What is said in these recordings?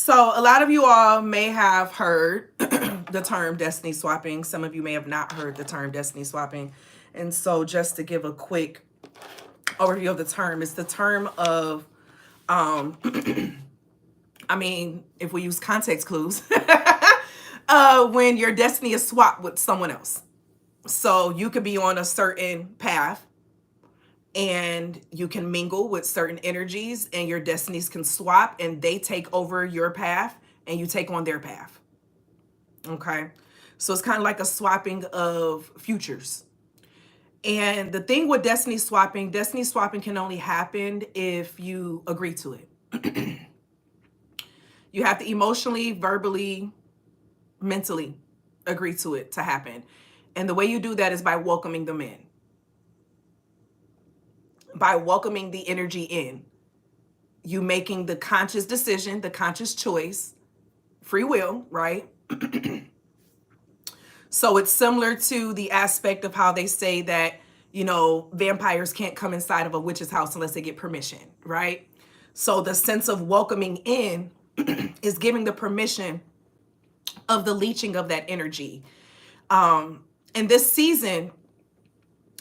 So a lot of you all may have heard the term destiny swapping. Some of you may have not heard the term destiny swapping. And so just to give a quick overview of the term, it's the term of, I mean, if we use context clues, when your destiny is swapped with someone else. So you could be on a certain path and you can mingle with certain energies and your destinies can swap and they take over your path and you take on their path. Okay. So it's kind of like a swapping of futures. And the thing with destiny swapping can only happen if you agree to it. You have to emotionally, verbally, mentally agree to it to happen. And the way you do that is by welcoming them in. By welcoming the energy in. You making the conscious decision, the conscious choice, free will, right? So it's similar to the aspect of how they say that, you know, vampires can't come inside of a witch's house unless they get permission, right? So the sense of welcoming in is giving the permission of the leeching of that energy. In this season,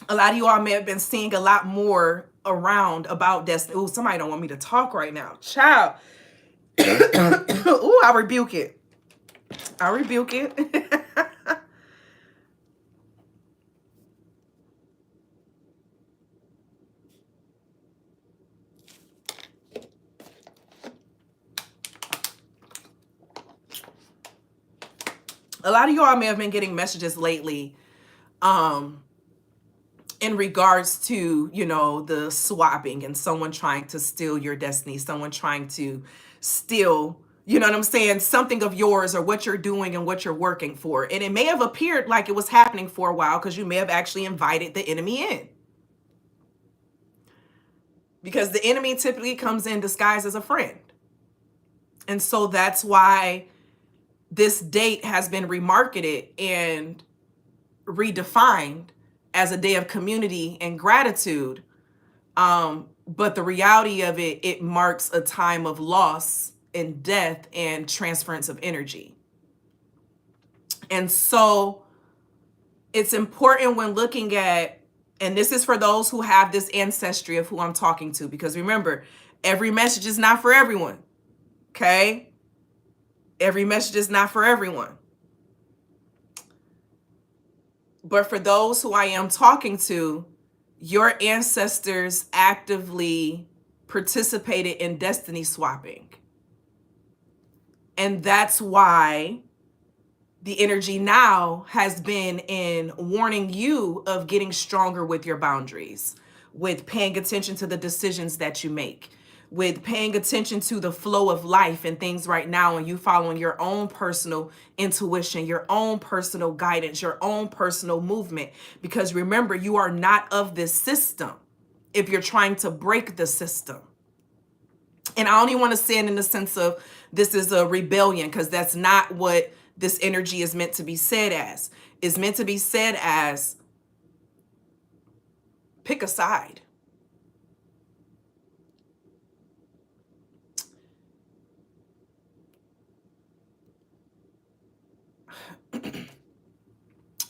a lot of you all may have been seeing a lot more around about destiny. Oh, somebody don't want me to talk right now. Child. Ooh, I rebuke it. I rebuke it. A lot of y'all may have been getting messages lately in regards to, you know, the swapping and someone trying to steal your destiny, someone trying to steal, you know what I'm saying, something of yours or what you're doing and what you're working for. And it may have appeared like it was happening for a while because you may have actually invited the enemy in. Because the enemy typically comes in disguised as a friend. And so that's why this date has been remarketed and redefined as a day of community and gratitude. But the reality of it, it marks a time of loss and death and transference of energy. And so it's important when looking at, and this is for those who have this ancestry of who I'm talking to, because remember, every message is not for everyone. Okay? Every message is not for everyone. But for those who I am talking to, your ancestors actively participated in destiny swapping. And that's why the energy now has been in warning you of getting stronger with your boundaries, with paying attention to the decisions that you make, with paying attention to the flow of life and things right now, and you following your own personal intuition, your own personal guidance, your own personal movement. Because remember, you are not of this system if you're trying to break the system. And I only want to say it in the sense of this is a rebellion, because that's not what this energy is meant to be said as. It's meant to be said as pick a side.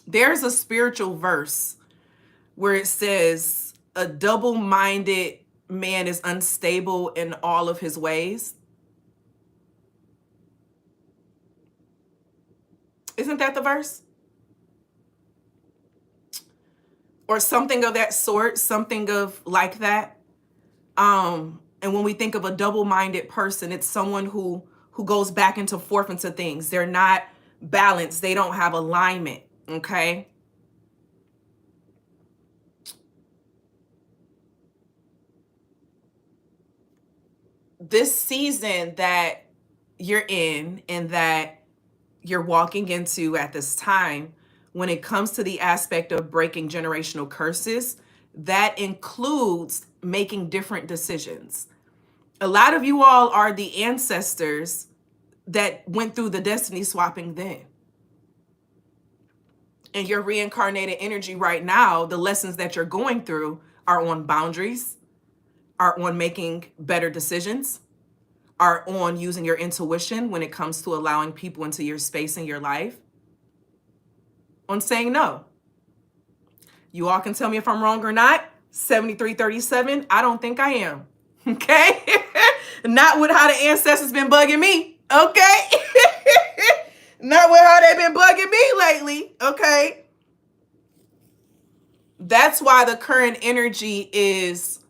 There's a spiritual verse where it says, a double-minded man is unstable in all of his ways. Isn't that the verse? Or something of that sort, something of like that. And when we think of a double-minded person, it's someone who goes back and forth into things. They're not balanced. They don't have alignment. Okay. This season that you're in and that you're walking into at this time, when it comes to the aspect of breaking generational curses, that includes making different decisions. A lot of you all are the ancestors that went through the destiny swapping then. And your reincarnated energy right now, the lessons that you're going through are on boundaries, are on making better decisions, are on using your intuition when it comes to allowing people into your space in your life, on saying no. You all can tell me if I'm wrong or not. 7337, I don't think I am. Okay? Not with how the ancestors been bugging me. Okay? Not with how they've been bugging me lately. Okay? That's why the current energy is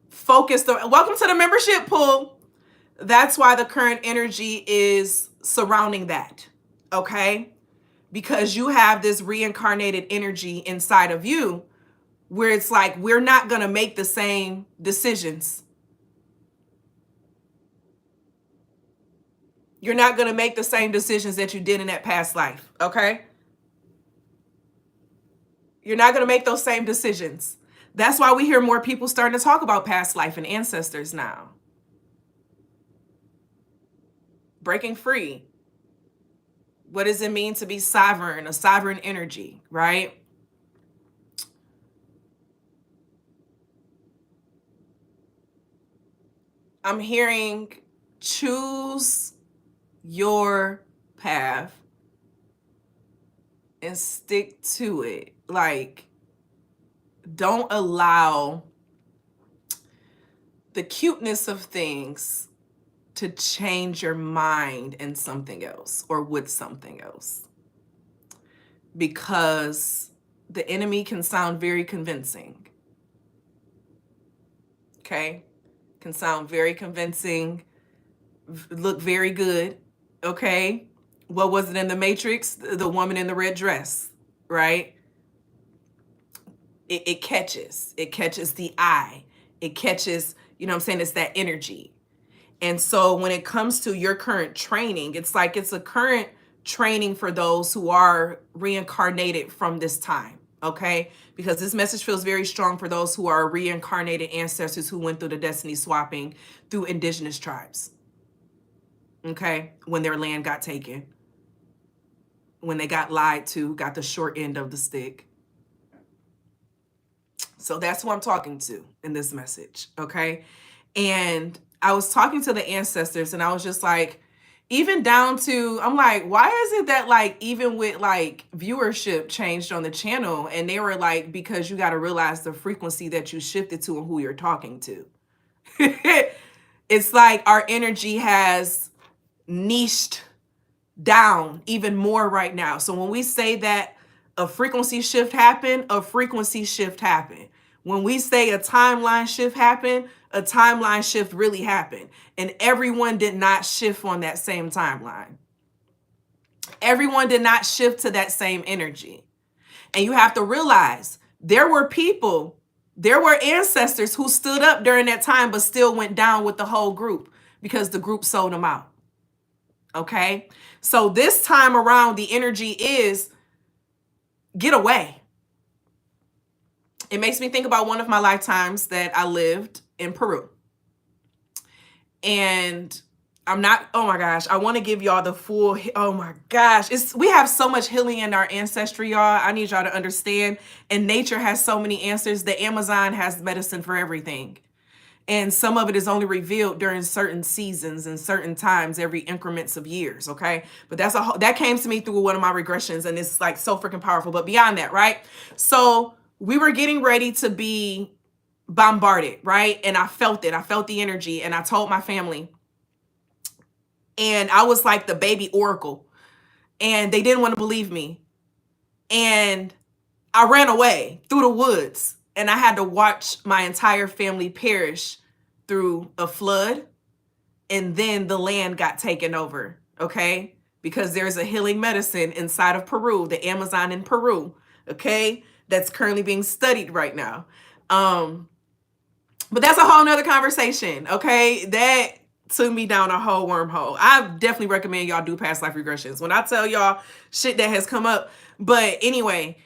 focused. Welcome to the membership pool. That's why the current energy is surrounding that. Okay? Because you have this reincarnated energy inside of you where it's like, we're not going to make the same decisions. You're not going to make the same decisions that you did in that past life. Okay? You're not going to make those same decisions. That's why we hear more people starting to talk about past life and ancestors now. Breaking free. What does it mean to be sovereign, a sovereign energy, right? I'm hearing choose your path and stick to it. Like, don't allow the cuteness of things to change your mind in something else or with something else. Because the enemy can sound very convincing. Okay? Can sound very convincing, look very good. Okay? What was it in the Matrix? The woman in the red dress, right? It catches. It catches the eye. It catches, you know what I'm saying? It's that energy. And so when it comes to your current training, it's like it's a current training for those who are reincarnated from this time, okay? Because this message feels very strong for those who are reincarnated ancestors who went through the destiny swapping through indigenous tribes, okay? When their land got taken, when they got lied to, got the short end of the stick. So that's who I'm talking to in this message, okay? And I was talking to the ancestors and I was just like, even down to, I'm like, why is it that like, even with like viewership changed on the channel? And they were like, because you got to realize the frequency that you shifted to and who you're talking to. It's like our energy has niched down even more right now. So when we say that a frequency shift happened, a frequency shift happened. When we say a timeline shift happened, a timeline shift really happened. And everyone did not shift on that same timeline. Everyone did not shift to that same energy. And you have to realize there were people, there were ancestors who stood up during that time, but still went down with the whole group because the group sold them out. Okay? So this time around, the energy is get away. It makes me think about one of my lifetimes that I lived in Peru. And I'm not, oh my gosh, I want to give y'all the full, oh my gosh. We have so much healing in our ancestry, y'all. I need y'all to understand. And nature has so many answers. The Amazon has medicine for everything. And some of it is only revealed during certain seasons and certain times, every increments of years, okay? But that came to me through one of my regressions, and it's like so freaking powerful. But beyond that, right? So we were getting ready to be bombarded, right? And I felt it. I felt the energy, and I told my family. And I was like the baby oracle, and they didn't want to believe me. And I ran away through the woods, and I had to watch my entire family perish through a flood. And then the land got taken over, okay? Because there's a healing medicine inside of Peru, the Amazon in Peru, okay? That's currently being studied right now. But that's a whole nother conversation, okay? That took me down a whole wormhole. I definitely recommend y'all do past life regressions when I tell y'all shit that has come up. But anyway,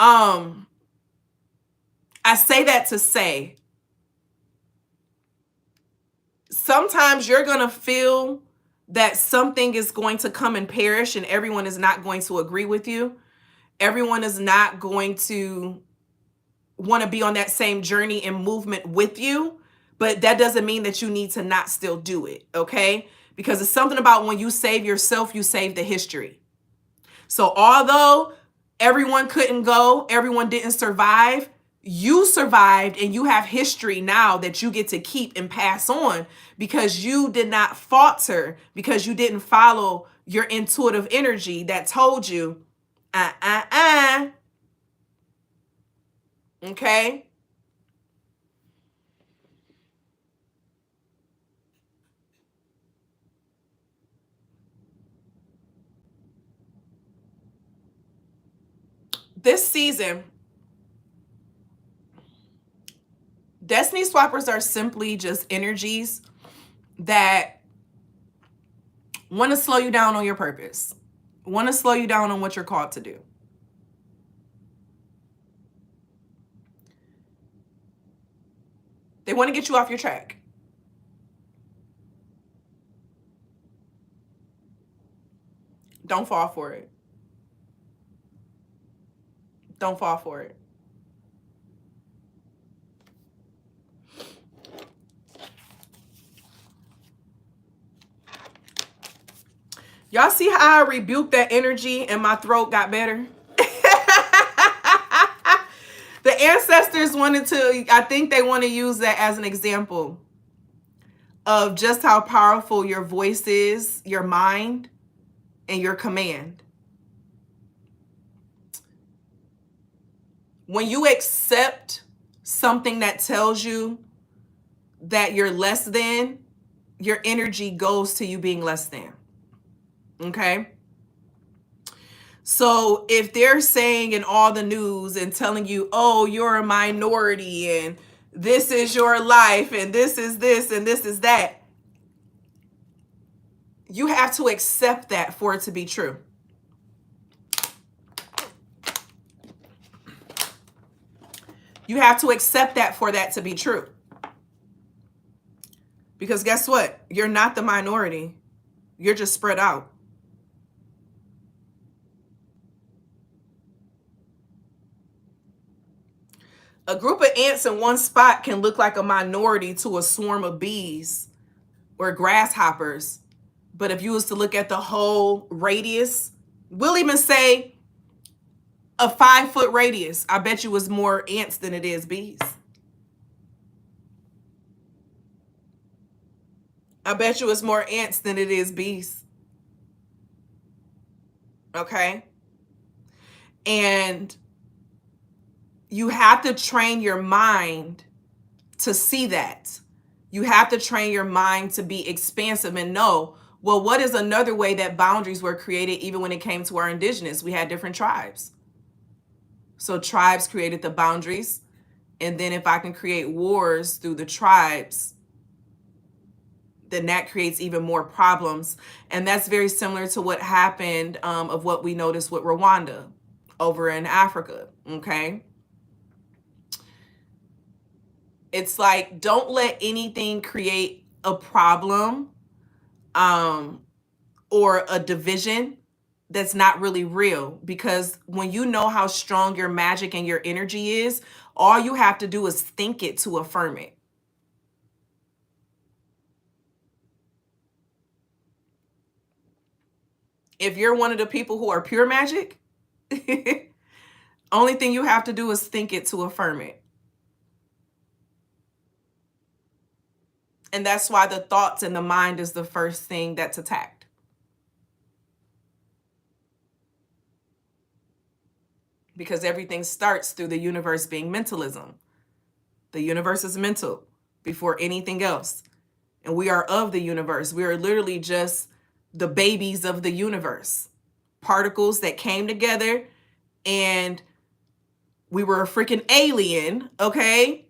I say that to say, sometimes you're going to feel that something is going to come and perish and everyone is not going to agree with you. Everyone is not going to want to be on that same journey and movement with you. but that doesn't mean that you need to not still do it, okay? Because it's something about when you save yourself, you save the history. So although everyone couldn't go, everyone didn't survive, you survived and you have history now that you get to keep and pass on because you did not falter, because you didn't follow your intuitive energy that told you, okay? This season, Destiny Swappers are simply just energies that want to slow you down on your purpose, want to slow you down on what you're called to do. They want to get you off your track. Don't fall for it. Don't fall for it. Y'all see how I rebuked that energy and my throat got better? The ancestors wanted to, I think they want to use that as an example of just how powerful your voice is, your mind, and your command. When you accept something that tells you that you're less than, your energy goes to you being less than. Okay? So if they're saying in all the news and telling you, oh, you're a minority and this is your life and this is this and this is that, you have to accept that for it to be true. You have to accept that for that to be true. Because guess what? You're not the minority. You're just spread out. A group of ants in one spot can look like a minority to a swarm of bees or grasshoppers. But if you was to look at the whole radius, we'll even say a 5-foot radius, I bet you was more ants than it is bees. I bet you it's more ants than it is bees. Okay? And you have to train your mind to see that. You have to train your mind to be expansive and know, well, what is another way that boundaries were created even when it came to our indigenous? We had different tribes. So tribes created the boundaries. And then if I can create wars through the tribes, then that creates even more problems. And that's very similar to what happened of what we noticed with Rwanda over in Africa, okay? It's like, don't let anything create a problem or a division that's not really real. Because when you know how strong your magic and your energy is, all you have to do is think it to affirm it. If you're one of the people who are pure magic, only thing you have to do is think it to affirm it. And that's why the thoughts and the mind is the first thing that's attacked. Because everything starts through the universe being mentalism. The universe is mental before anything else. And we are of the universe. We are literally just the babies of the universe. Particles that came together and we were a freaking alien, okay?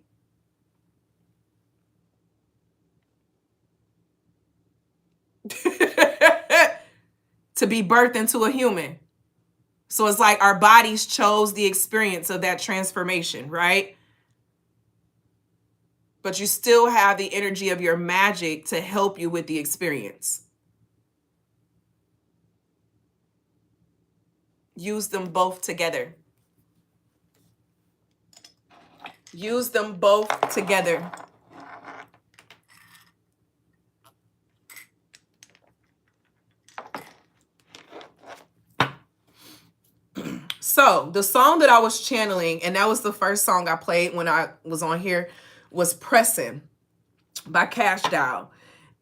To be birthed into a human. So it's like our bodies chose the experience of that transformation, right? But you still have the energy of your magic to help you with the experience. Use them both together. Use them both together. So the song that I was channeling, and that was the first song I played when I was on here, was Pressin' by Cash Doll.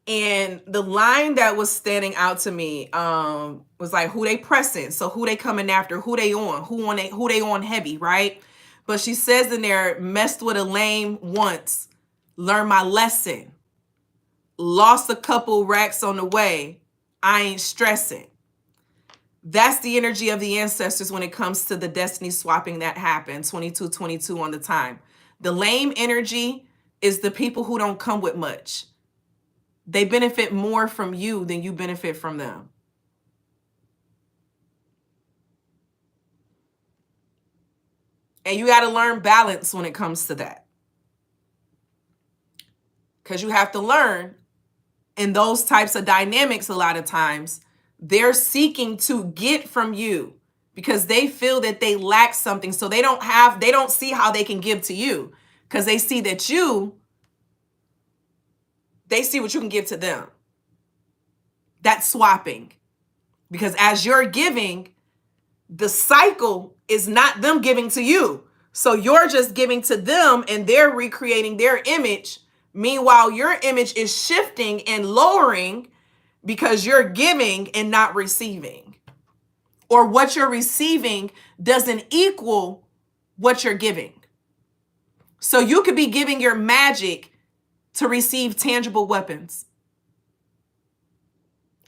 And the line that was standing out to me was like, who they pressing? So who they coming after? Who they on? Who they on heavy, right? But she says in there, messed with a lame once, learned my lesson, lost a couple racks on the way, I ain't stressing. That's the energy of the ancestors when it comes to the destiny swapping that happened, 2222 on the time. The lame energy is the people who don't come with much. They benefit more from you than you benefit from them. And you got to learn balance when it comes to that. Because you have to learn in those types of dynamics, a lot of times, they're seeking to get from you because they feel that they lack something. So they don't see how they can give to you because they see that they see what you can give to them. That's swapping. Because as you're giving, the cycle is not them giving to you. So you're just giving to them and they're recreating their image. Meanwhile, your image is shifting and lowering because you're giving and not receiving. Or what you're receiving doesn't equal what you're giving. So you could be giving your magic to receive tangible weapons,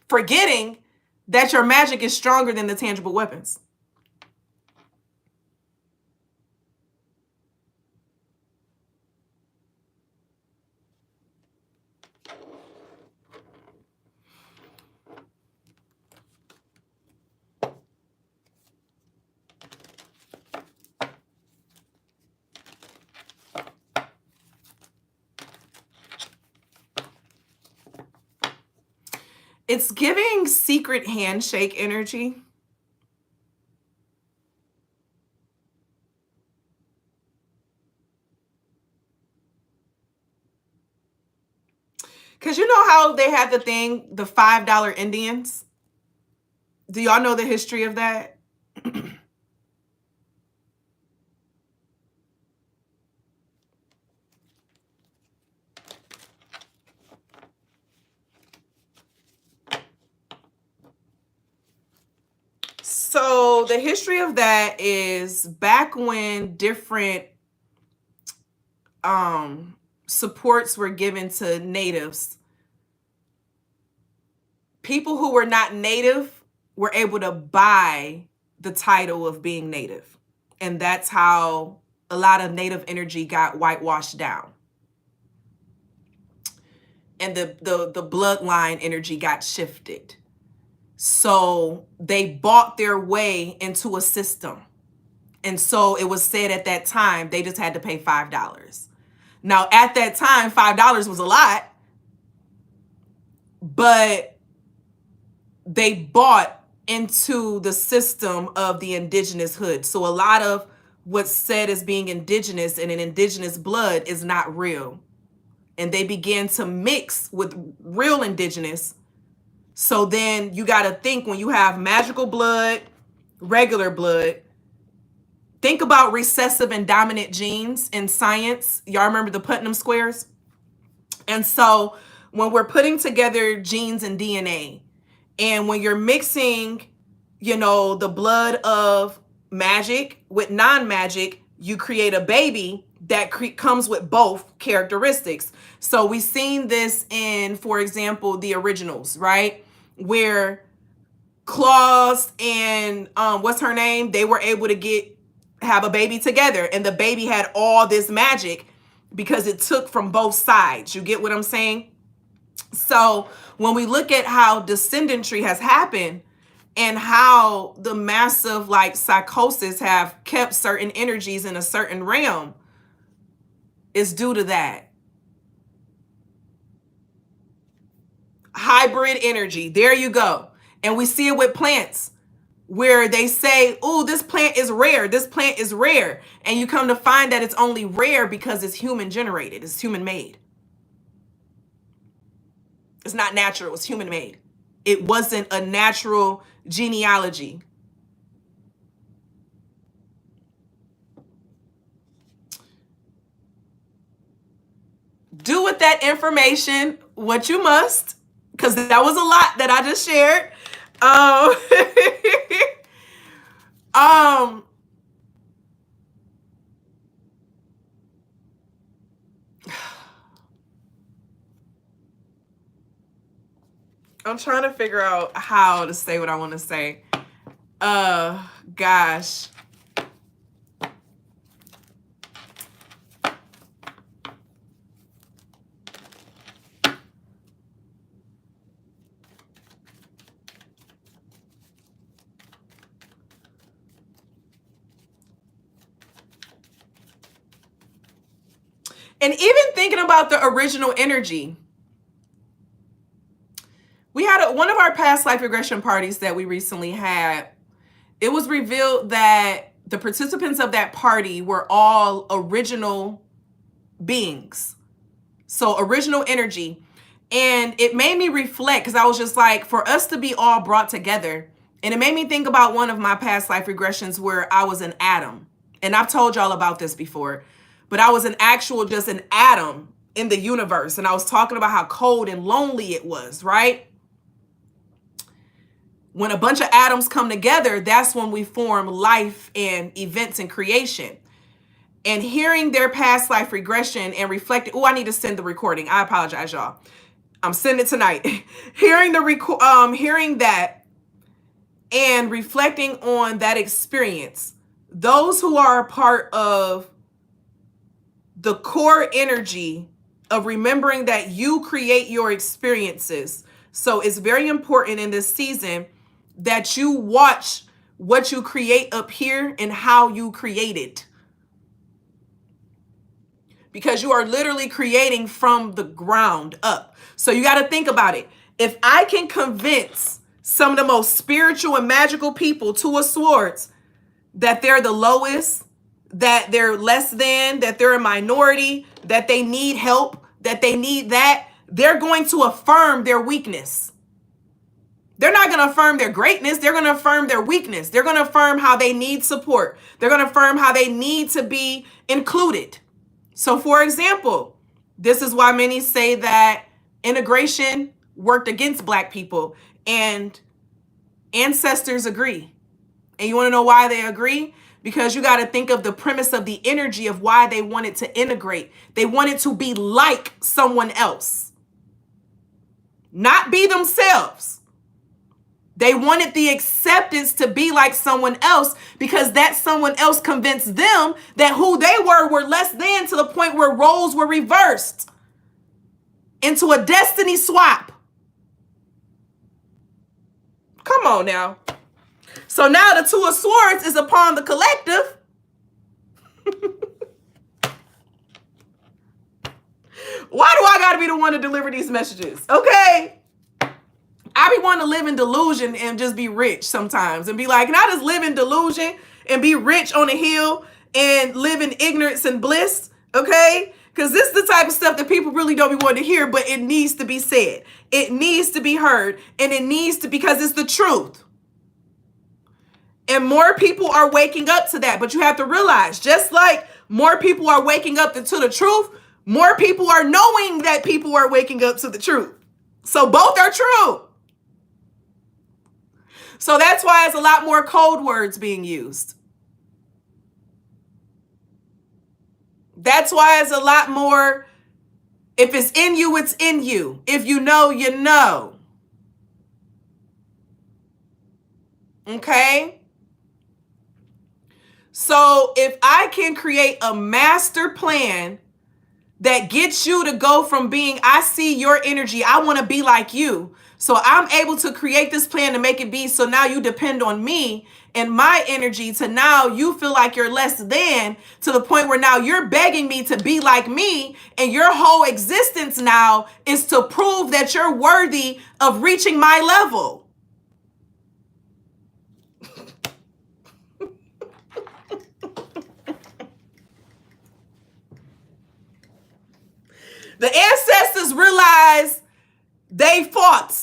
forgetting that your magic is stronger than the tangible weapons. It's giving secret handshake energy. Because you know how they had the thing, the $5 Indians? Do y'all know the history of that? So the history of that is back when different supports were given to natives. People who were not native were able to buy the title of being native. And that's how a lot of native energy got whitewashed down. And the bloodline energy got shifted. So they bought their way into a system. And so it was said at that time, they just had to pay $5. Now, at that time, $5 was a lot, but they bought into the system of the indigenous hood. So a lot of what's said as being indigenous and an indigenous blood is not real. And they began to mix with real indigenous. So then you got to think when you have magical blood, regular blood, think about recessive and dominant genes in science. Y'all remember the Putnam squares? And so when we're putting together genes and DNA, and when you're mixing, the blood of magic with non-magic, you create a baby that comes with both characteristics. So we've seen this in, for example, the originals, right? Where Claus and what's her name? They were able to have a baby together, and the baby had all this magic because it took from both sides. You get what I'm saying? So when we look at how descendantry has happened and how the massive psychosis have kept certain energies in a certain realm, is due to that. Hybrid energy. There you go. And we see it with plants where they say, oh, this plant is rare. This plant is rare. And you come to find that it's only rare because it's human generated. It's human made. It's not natural. It's human made. It wasn't a natural genealogy. do with that information what you must, because that was a lot that I just shared. I'm trying to figure out how to say what I want to say. Gosh. And even thinking about the original energy, we had one of our past life regression parties that we recently had. It was revealed that the participants of that party were all original beings. So original energy. And it made me reflect, because I was just like, for us to be all brought together. And it made me think about one of my past life regressions where I was an atom. And I've told y'all about this before. But I was just an atom in the universe. And I was talking about how cold and lonely it was, right? When a bunch of atoms come together, that's when we form life and events and creation. And hearing their past life regression and reflecting, oh, I need to send the recording. I apologize, y'all. I'm sending it tonight. Hearing that and reflecting on that experience, those who are a part of the core energy of remembering that you create your experiences. So it's very important in this season that you watch what you create up here and how you create it. Because you are literally creating from the ground up. So you got to think about it. If I can convince some of the most spiritual and magical people, Two of Swords, that they're the lowest, that they're less than, that they're a minority, that they need help, that they need that, they're going to affirm their weakness. They're not going to affirm their greatness. They're going to affirm their weakness. They're going to affirm how they need support. They're going to affirm how they need to be included. So, for example, this is why many say that integration worked against Black people, and ancestors agree. And you want to know why they agree? Because you got to think of the premise of the energy of why they wanted to integrate. They wanted to be like someone else, not be themselves. They wanted the acceptance to be like someone else, because that someone else convinced them that who they were less than, to the point where roles were reversed into a destiny swap. Come on now. So now the Two of Swords is upon the collective. Why do I got to be the one to deliver these messages? Okay. I be wanting to live in delusion and just be rich sometimes and be like, can I just live in delusion and be rich on a hill and live in ignorance and bliss? Okay. Because this is the type of stuff that people really don't be wanting to hear, but it needs to be said. It needs to be heard, and it needs to, because it's the truth. And more people are waking up to that. But you have to realize, just like more people are waking up to the truth, more people are knowing that people are waking up to the truth. So both are true. So that's why it's a lot more code words being used. That's why it's a lot more, if it's in you, it's in you. If you know, you know. Okay? So if I can create a master plan that gets you to go from being, I see your energy, I want to be like you. So I'm able to create this plan to make it be, so now you depend on me and my energy, to now you feel like you're less than, to the point where now you're begging me to be like me, and your whole existence now is to prove that you're worthy of reaching my level. The ancestors realize they fought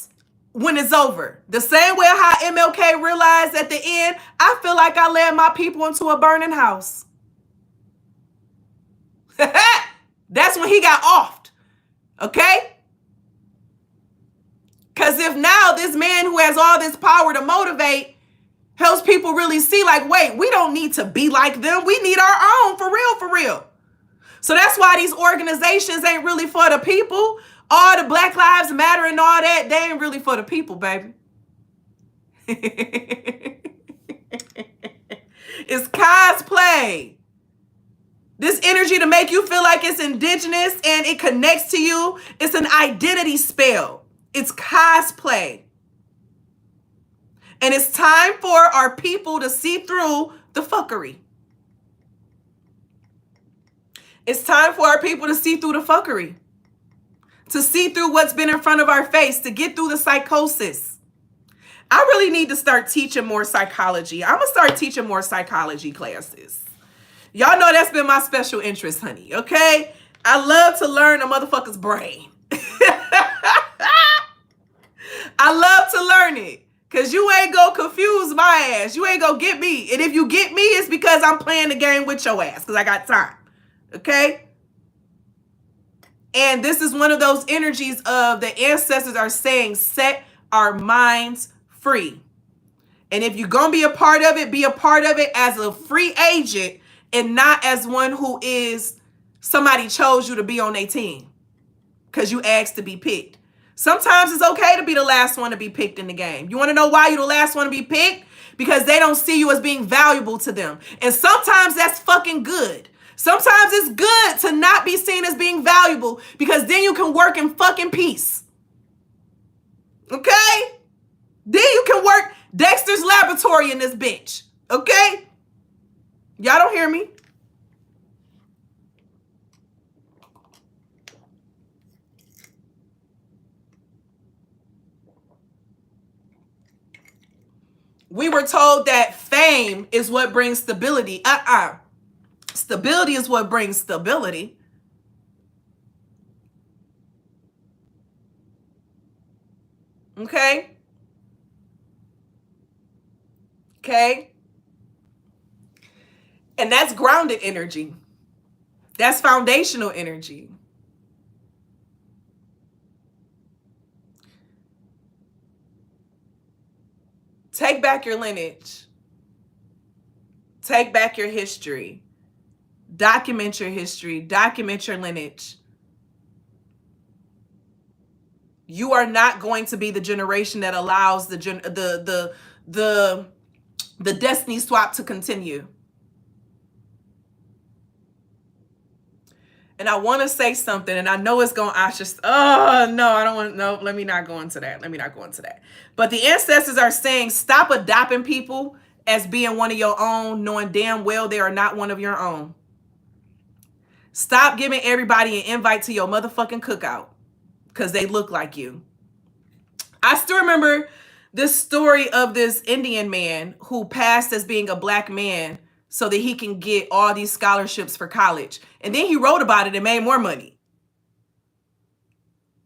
when it's over. The same way how MLK realized at the end, I feel like I led my people into a burning house. That's when he got offed. Okay? Because if now this man who has all this power to motivate helps people really see, like, wait, we don't need to be like them. We need our own, for real, for real. So that's why these organizations ain't really for the people. All the Black Lives Matter and all that, they ain't really for the people, baby. It's cosplay. This energy to make you feel like it's indigenous and it connects to you. It's an identity spell. It's cosplay. And it's time for our people to see through the fuckery. It's time for our people to see through the fuckery. To see through what's been in front of our face. To get through the psychosis. I really need to start teaching more psychology. I'm going to start teaching more psychology classes. Y'all know that's been my special interest, honey, okay? I love to learn a motherfucker's brain. I love to learn it. Because you ain't gonna confuse my ass. You ain't gonna get me. And if you get me, it's because I'm playing the game with your ass. Because I got time. Okay? And this is one of those energies of the ancestors are saying, set our minds free. And if you're gonna be a part of it as a free agent and not as one who is somebody chose you to be on their team. Because you asked to be picked. Sometimes it's okay to be the last one to be picked in the game. You want to know why you're the last one to be picked? Because they don't see you as being valuable to them. And sometimes that's fucking good. Sometimes it's good to not be seen as being valuable because then you can work in fucking peace. Okay? Then you can work Dexter's Laboratory in this bitch. Okay? Y'all don't hear me? We were told that fame is what brings stability. Stability is what brings stability. Okay? Okay? And that's grounded energy. That's foundational energy. Take back your lineage. Take back your history. Document your history. Document your lineage. You are not going to be the generation that allows the destiny swap to continue. And I want to say something, and I know it's going to, let me not go into that. But the ancestors are saying, stop adopting people as being one of your own, knowing damn well they are not one of your own. Stop giving everybody an invite to your motherfucking cookout because they look like you. I still remember this story of this Indian man who passed as being a black man so that he can get all these scholarships for college. And then he wrote about it and made more money.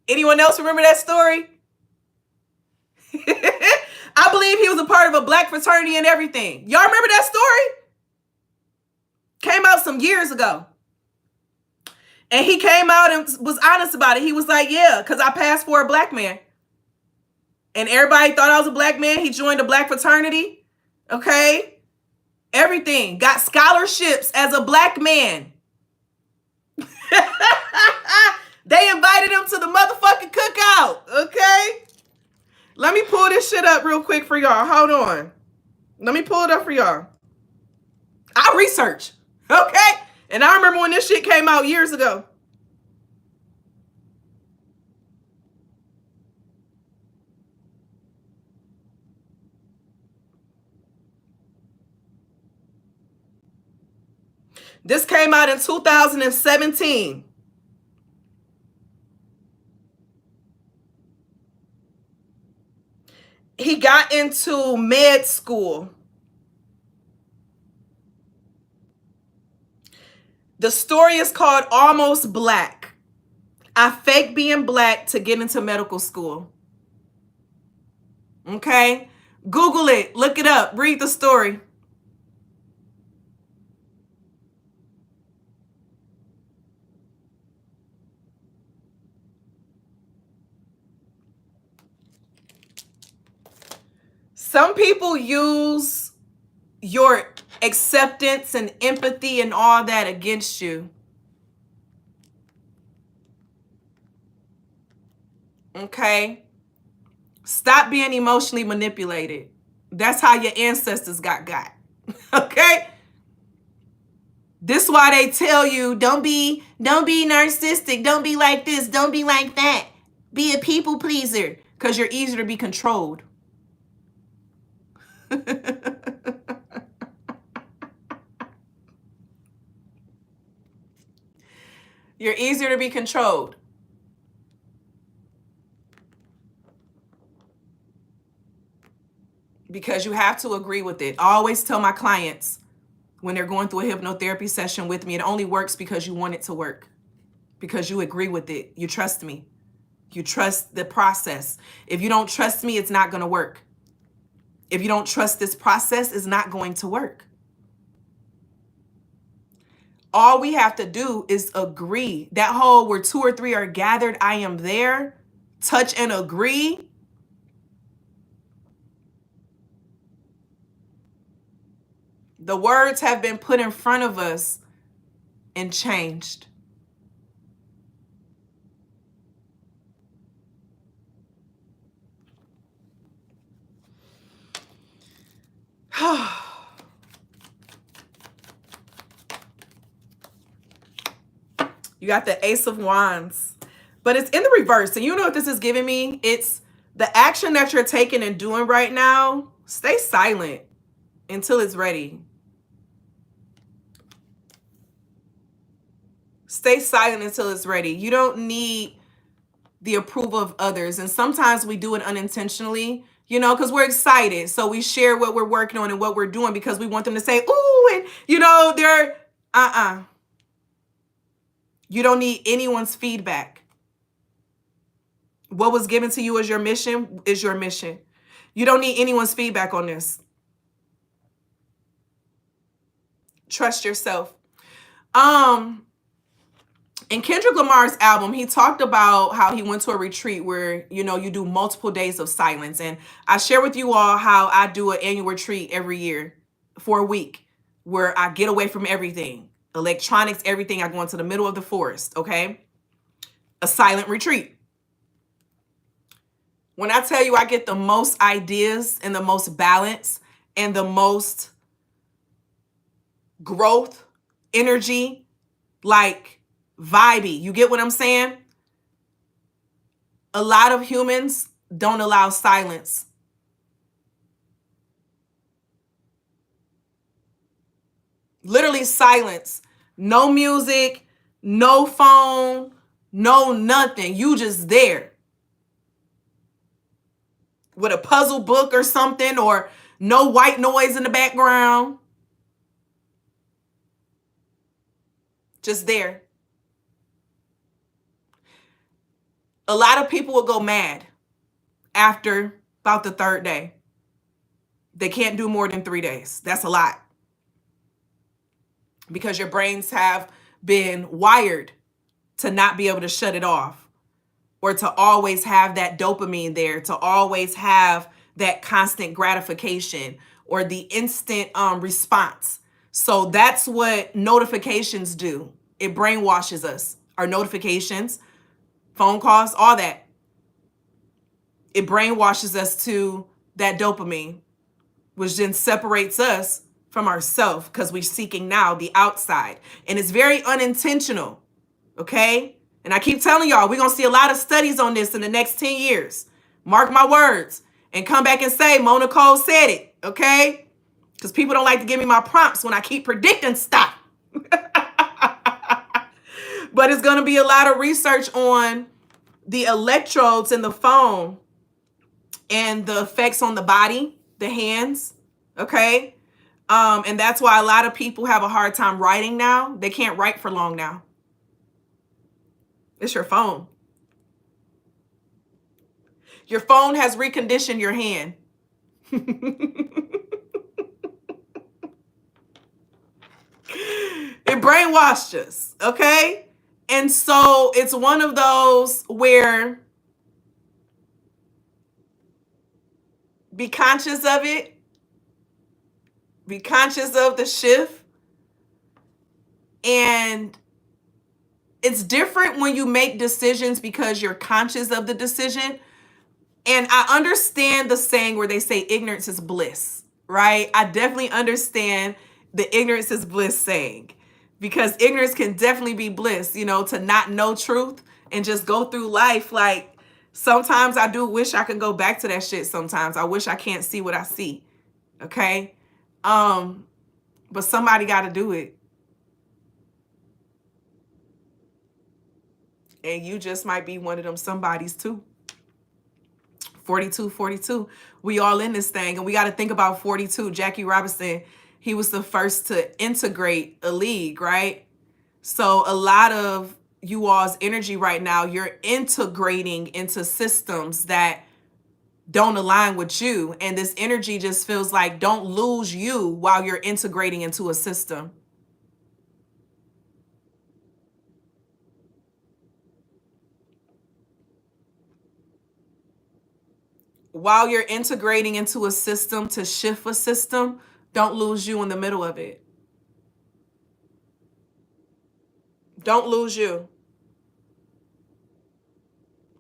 Anyone else remember that story? I believe he was a part of a black fraternity and everything. Y'all remember that story? Came out some years ago. And he came out and was honest about it. He was like, yeah, because I passed for a black man. And everybody thought I was a black man. He joined a black fraternity. Okay? Everything. Got scholarships as a black man. They invited him to the motherfucking cookout. Okay? Let me pull this shit up real quick for y'all. Hold on. Let me pull it up for y'all. I research. Okay? And I remember when this shit came out years ago. This came out in 2017. He got into med school. The story is called Almost Black. I faked being black to get into medical school. Okay? Google it. Look it up. Read the story. Some people use your acceptance and empathy and all that against you. Okay? Stop being emotionally manipulated. That's how your ancestors got. Okay? This is why they tell you, don't be narcissistic. Don't be like this. Don't be like that. Be a people pleaser. Because you're easier to be controlled. You're easier to be controlled. Because you have to agree with it. I always tell my clients when they're going through a hypnotherapy session with me, it only works because you want it to work. Because you agree with it. You trust me. You trust the process. If you don't trust me, it's not going to work. If you don't trust this process, it's not going to work. All we have to do is agree. That whole where 2 or 3 are gathered, I am there. Touch and agree. The words have been put in front of us and changed. You got the Ace of Wands, but it's in the reverse. And you know what this is giving me? It's the action that you're taking and doing right now. Stay silent until it's ready. Stay silent until it's ready. You don't need the approval of others. And sometimes we do it unintentionally, you know, because we're excited. So we share what we're working on and what we're doing because we want them to say, ooh, and, you know, they're, You don't need anyone's feedback. What was given to you as your mission is your mission. You don't need anyone's feedback on this. Trust yourself. In Kendrick Lamar's album, he talked about how he went to a retreat where, you know, you do multiple days of silence. And I share with you all how I do an annual retreat every year for a week where I get away from everything. Electronics, everything. I go into the middle of the forest, okay? A silent retreat. When I tell you I get the most ideas and the most balance and the most growth, energy, like vibey. You get what I'm saying? A lot of humans don't allow silence. Literally silence. No music, no phone, no nothing. You just there. With a puzzle book or something, or no white noise in the background. Just there. A lot of people will go mad after about the 3rd day. They can't do more than 3 days. That's a lot. Because your brains have been wired to not be able to shut it off, or to always have that dopamine there, to always have that constant gratification or the instant response. So that's what notifications do. It brainwashes us. Our notifications, phone calls, all that. It brainwashes us to that dopamine, which then separates us from ourselves because we're seeking now the outside. And it's very unintentional, okay? And I keep telling y'all, we're going to see a lot of studies on this in the next 10 years. Mark my words. And come back and say, Nicole said it, okay? Because people don't like to give me my prompts when I keep predicting stuff. But it's going to be a lot of research on the electrodes in the phone and the effects on the body, the hands, okay? And that's why a lot of people have a hard time writing now. They can't write for long now. It's your phone. Your phone has reconditioned your hand. It brainwashed us, okay? And so it's one of those where Be conscious of it. Be conscious of the shift. And it's different when you make decisions because you're conscious of the decision. And I understand the saying where they say ignorance is bliss, right? I definitely understand the ignorance is bliss saying, because ignorance can definitely be bliss, you know, to not know truth and just go through life. Like, sometimes I do wish I could go back to that shit sometimes. I wish I can't see what I see. Okay? But somebody got to do it. And you just might be one of them somebodies too. 42. We all in this thing. And we got to think about 42. Jackie Robinson, he was the first to integrate a league, right? So a lot of you all's energy right now, you're integrating into systems that don't align with you. And this energy just feels like don't lose you while you're integrating into a system. While you're integrating into a system to shift a system, don't lose you in the middle of it. Don't lose you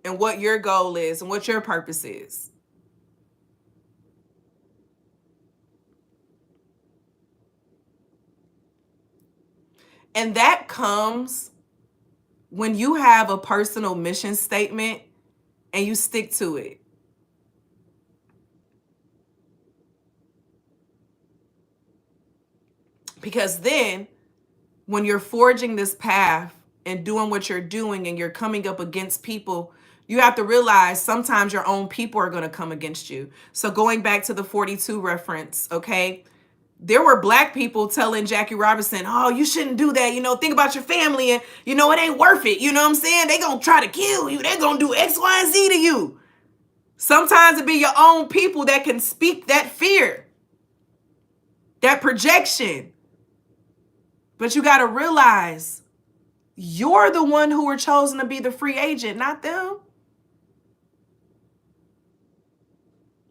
and what your goal is and what your purpose is. And that comes when you have a personal mission statement and you stick to it. Because then when you're forging this path and doing what you're doing and you're coming up against people, you have to realize sometimes your own people are going to come against you. So going back to the 42 reference, okay, there were black people telling Jackie Robinson, oh, you shouldn't do that. You know, think about your family and, you know, it ain't worth it. You know what I'm saying? They going to try to kill you. They're going to do X, Y, and Z to you. Sometimes it be your own people that can speak that fear, that projection. But you got to realize you're the one who were chosen to be the free agent, not them.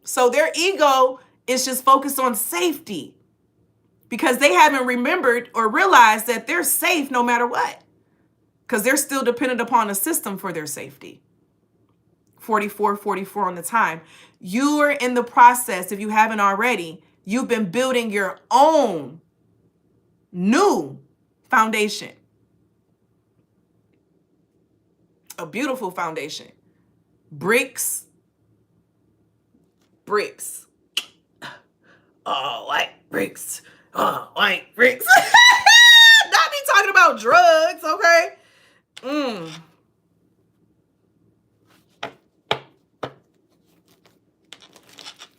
So their ego is just focused on safety because they haven't remembered or realized that they're safe no matter what, because they're still dependent upon a system for their safety. 44 on the time. You are in the process, if you haven't already, you've been building your own new foundation. A beautiful foundation. Bricks. Oh, white bricks. Oh, white bricks. Not me talking about drugs, okay?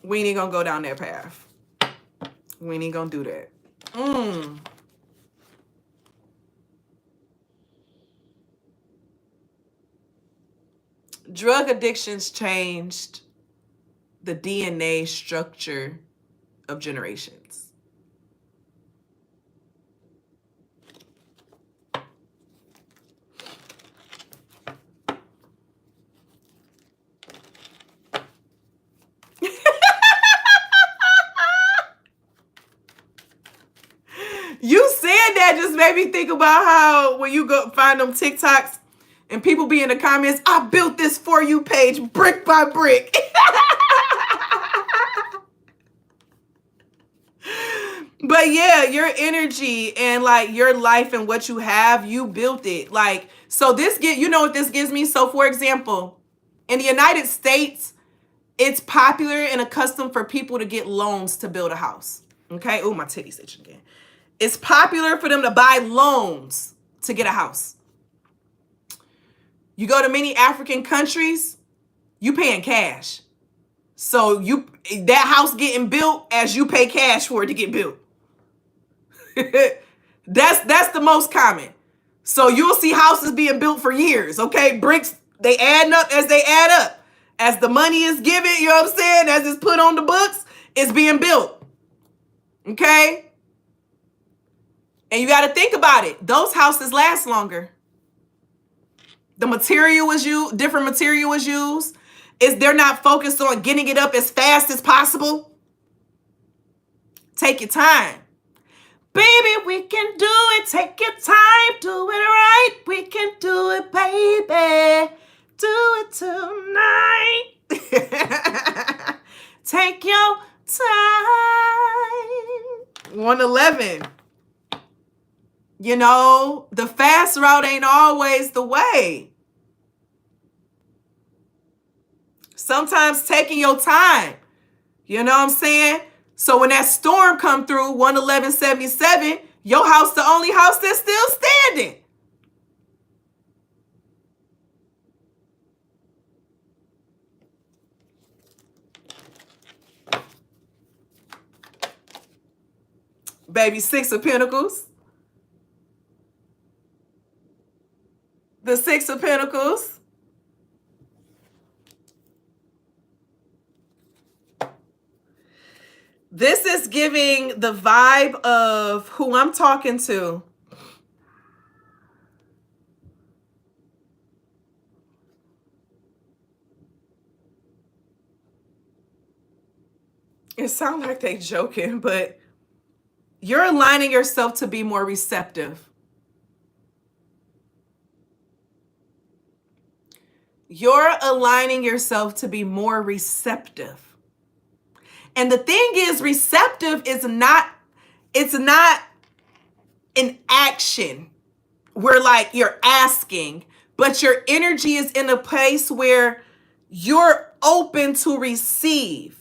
We ain't gonna go down that path. We ain't gonna do that. Drug addictions changed the DNA structure of generations. You said that just made me think about how when you go find them TikToks and people be in the comments, I built this For You page brick by brick. But yeah, your energy and like your life and what you have, you built it. Like, so this you know what this gives me? So for example, in the United States, it's popular and accustomed for people to get loans to build a house. Okay. Oh, my titty's itching again. It's popular for them to buy loans to get a house. You go to many African countries, you paying cash. So that house getting built as you pay cash for it to get built. That's the most common. So you'll see houses being built for years, okay? Bricks, they add up as they add up. As the money is given, you know what I'm saying? As it's put on the books, it's being built. Okay? And you got to think about it. Those houses last longer. The material was used, different material was used. They're not focused on getting it up as fast as possible? Take your time. Baby, we can do it. Take your time. Do it right. We can do it, baby. Do it tonight. Take your time. 111. You know, the fast route ain't always the way. Sometimes taking your time. You know what I'm saying? So when that storm come through, 11177, your house the only house that's still standing. Baby, 6 of Pentacles. The 6 of Pentacles. This is giving the vibe of who I'm talking to. It sounds like they joking, but you're aligning yourself to be more receptive. You're aligning yourself to be more receptive. And the thing is, receptive is not, it's not an action where like you're asking, but your energy is in a place where you're open to receive.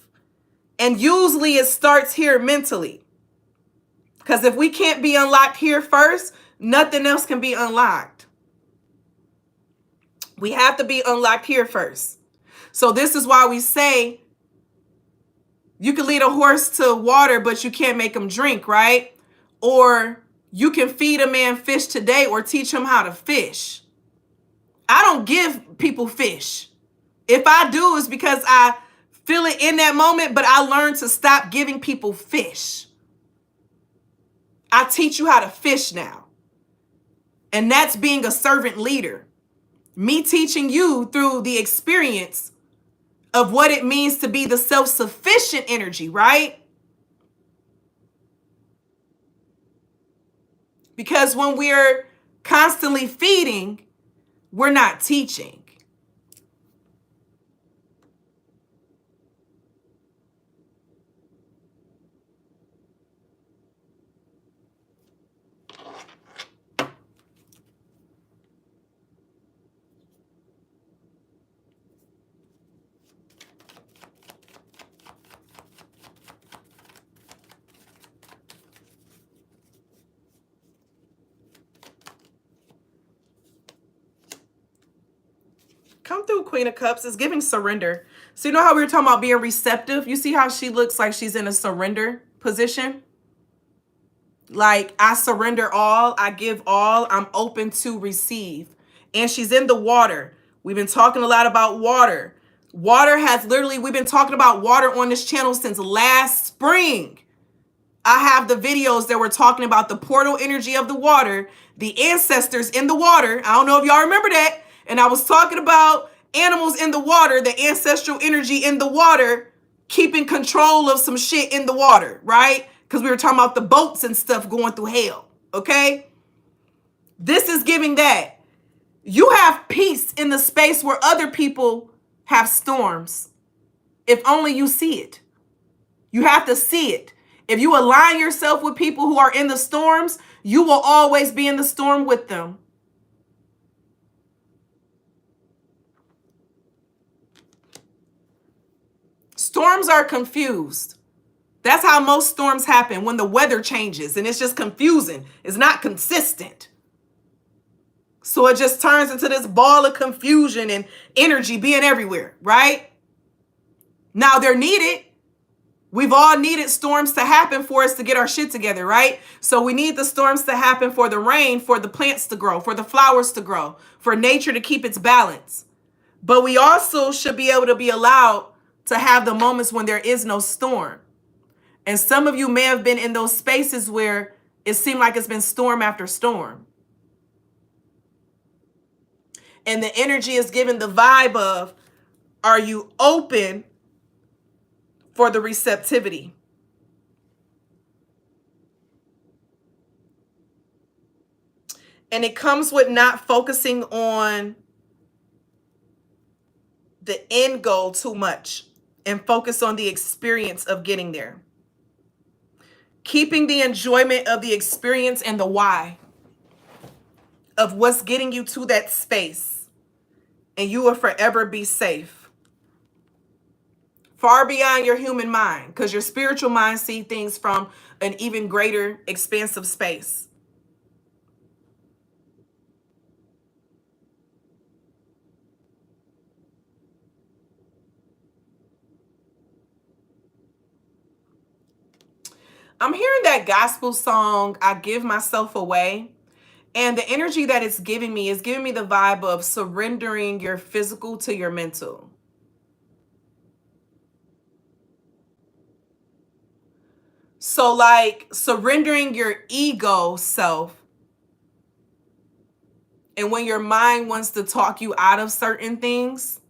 And usually it starts here mentally. Because if we can't be unlocked here first, nothing else can be unlocked. We have to be unlocked here first. So this is why we say you can lead a horse to water, but you can't make him drink, right? Or you can feed a man fish today or teach him how to fish. I don't give people fish. If I do, it's because I feel it in that moment, but I learned to stop giving people fish. I teach you how to fish now. And that's being a servant leader. Me teaching you through the experience of what it means to be the self-sufficient energy, right? Because when we're constantly feeding, we're not teaching. Come through, Queen of Cups. It's giving surrender. So you know how we were talking about being receptive? You see how she looks like she's in a surrender position? Like, I surrender all. I give all. I'm open to receive. And she's in the water. We've been talking a lot about water. Water has literally, we've been talking about water on this channel since last spring. I have the videos that were talking about the portal energy of the water, the ancestors in the water. I don't know if y'all remember that. And I was talking about animals in the water, the ancestral energy in the water, keeping control of some shit in the water, right? Because we were talking about the boats and stuff going through hell, okay? This is giving that. You have peace in the space where other people have storms. If only you see it. You have to see it. If you align yourself with people who are in the storms, you will always be in the storm with them. Storms are confused. That's how most storms happen, when the weather changes and it's just confusing. It's not consistent. So it just turns into this ball of confusion and energy being everywhere, right? Now they're needed. We've all needed storms to happen for us to get our shit together, right? So we need the storms to happen for the rain, for the plants to grow, for the flowers to grow, for nature to keep its balance. But we also should be able to be allowed to have the moments when there is no storm. And some of you may have been in those spaces where it seemed like it's been storm after storm. And the energy is given the vibe of, Are you open for the receptivity? And it comes with not focusing on the end goal too much and focus on the experience of getting there. Keeping the enjoyment of the experience and the why of what's getting you to that space. And you will forever be safe. Far beyond your human mind, because your spiritual mind sees things from an even greater expansive space. I'm hearing that gospel song, I Give Myself Away. And the energy that it's giving me is giving me the vibe of surrendering your physical to your mental. So like surrendering your ego self. And when your mind wants to talk you out of certain things,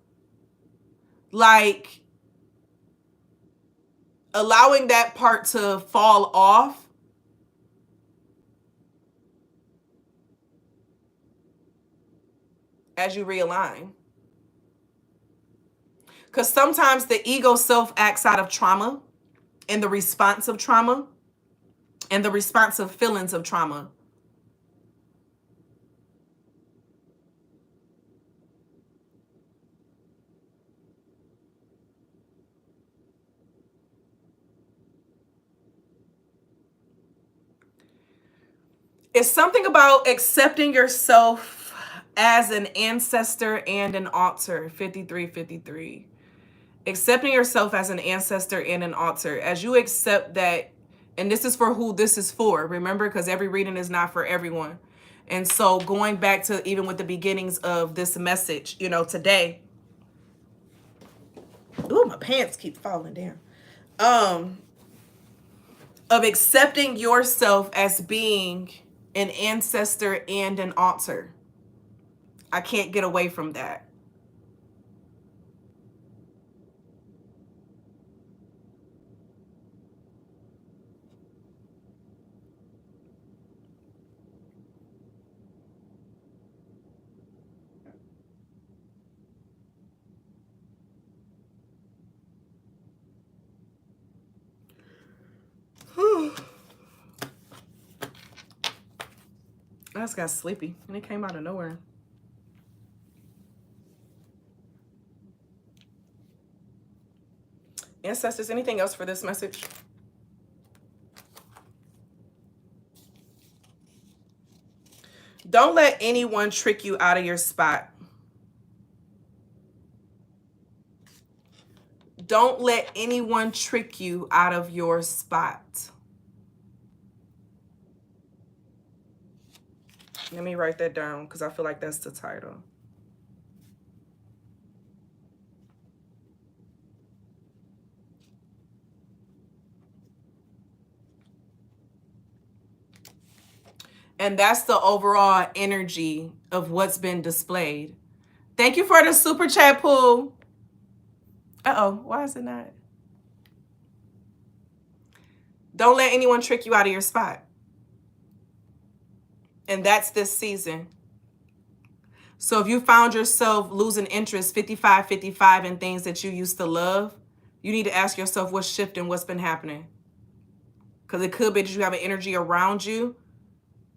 like allowing that part to fall off as you realign. Because sometimes the ego self acts out of trauma and the response of trauma and the responsive feelings of trauma. It's something about accepting yourself as an ancestor and an altar. 5353. Accepting yourself as an ancestor and an altar. As you accept that, and this is for who this is for, remember, because every reading is not for everyone. And so going back to even with the beginnings of this message, you know, today. Ooh, my pants keep falling down. Of accepting yourself as being an ancestor and an altar. I can't get away from that. I just got sleepy and it came out of nowhere. Ancestors, anything else for this message? Don't let anyone trick you out of your spot. Don't let anyone trick you out of your spot. Let me write that down because I feel like that's the title. And that's the overall energy of what's been displayed. Thank you for the super chat pool. Uh-oh, why is it not? Don't let anyone trick you out of your spot. And that's this season. So if you found yourself losing interest 55-55 in things that you used to love, you need to ask yourself what's shifting, what's been happening. Because it could be that you have an energy around you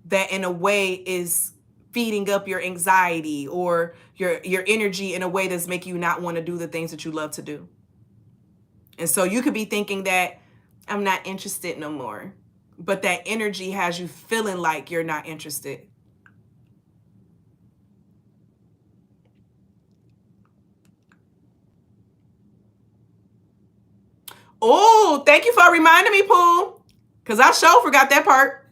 that in a way is feeding up your anxiety or your energy in a way that's making you not want to do the things that you love to do. And so you could be thinking that I'm not interested no more. But that energy has you feeling like you're not interested. Oh, thank you for reminding me, Pooh. Because I sure forgot that part.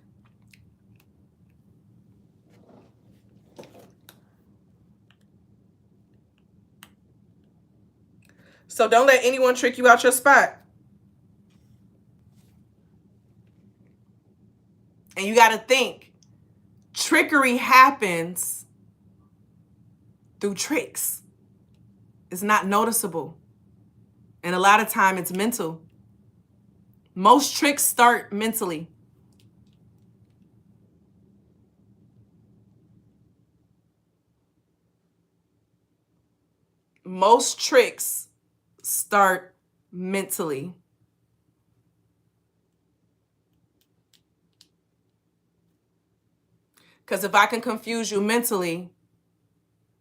So don't let anyone trick you out your spot. And you got to think, trickery happens through tricks. It's not noticeable. And a lot of time it's mental. Most tricks start mentally. Most tricks start mentally. Because if I can confuse you mentally,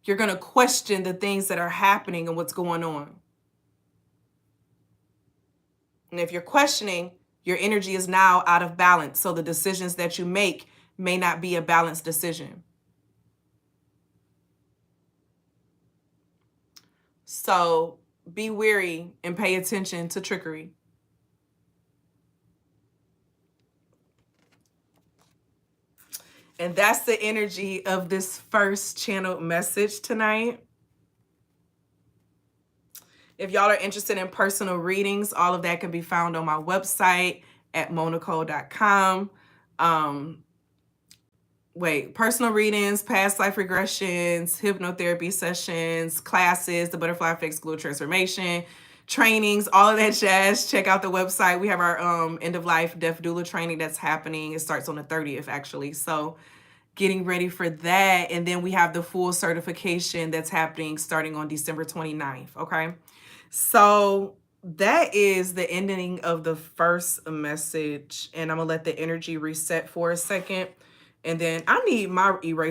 you're going to question the things that are happening and what's going on. And if you're questioning, your energy is now out of balance. So the decisions that you make may not be a balanced decision. So be wary and pay attention to trickery. And that's the energy of this first channeled message tonight. If y'all are interested in personal readings, all of that can be found on my website at monicole.com. Personal readings, past life regressions, hypnotherapy sessions, classes, the Butterfly Effect School of Transformation, trainings, all of that jazz. Check out the website. We have our end of life death doula training that's happening. It starts on the 30th actually. So getting ready for that. And then we have the full certification that's happening starting on December 29th. Okay. So that is the ending of the first message. And I'm going to let the energy reset for a second. And then I need my eraser.